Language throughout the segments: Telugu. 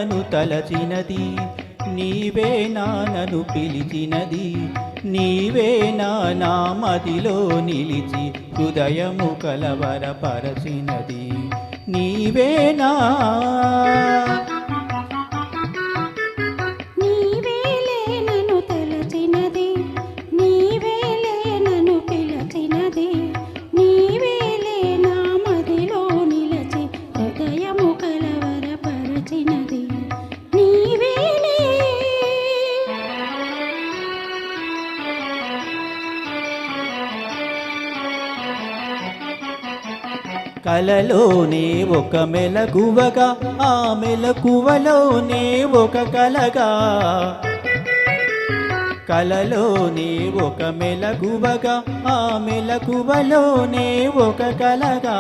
నన్ను తలచినది, నీవే నన్ను పిలిచినది, నీవే నా మదిలో నిలిచి హృదయము కలవరపరచినది, నీవేనా కలలోనే ఒక మెలకువగా, ఆ మెలకువలోనే ఒక కలగా, కలలోనే ఒక మెలకువగా, ఆ మెలకువలోనే ఒక కలగా,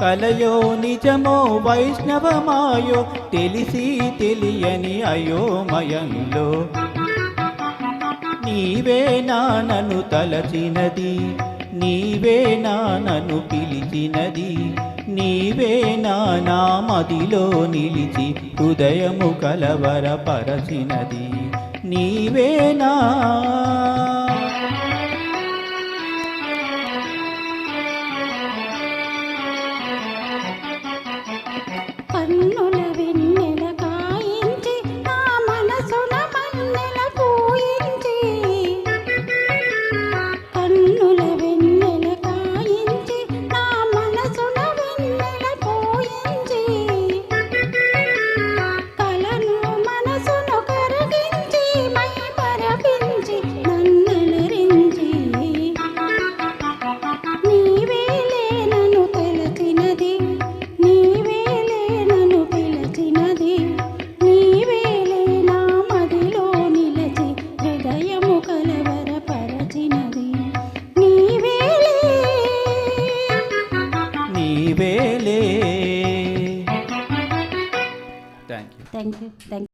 కలయో నిజమో వైష్ణవమాయో తెలిసి తెలియని అయోమయంలో నీవే నన్ను తలచినది, నీవే నన్ను పిలిచినది, నీవే నా మదిలో నిలిచి హృదయము కలవరపరచినది, నీవేనా కన్నుల వెన్నెల కాయించి నా మనసున మన్నెల పూయించి, కన్నుల వెన్నెల కాయించి నా మనసున వెన్నెల పూయించి, కలను మనసును కరిగించి మై మరపించి నన్నలరించి, నీవేలే నన్ను తలచినది, నీవేలే నన్ను పిలిచినది, నీవేలే నా మదిలో నిలిచి హృదయము కలవరపరచినది, నీవేలే నీవేలే. Thank you. Thank you.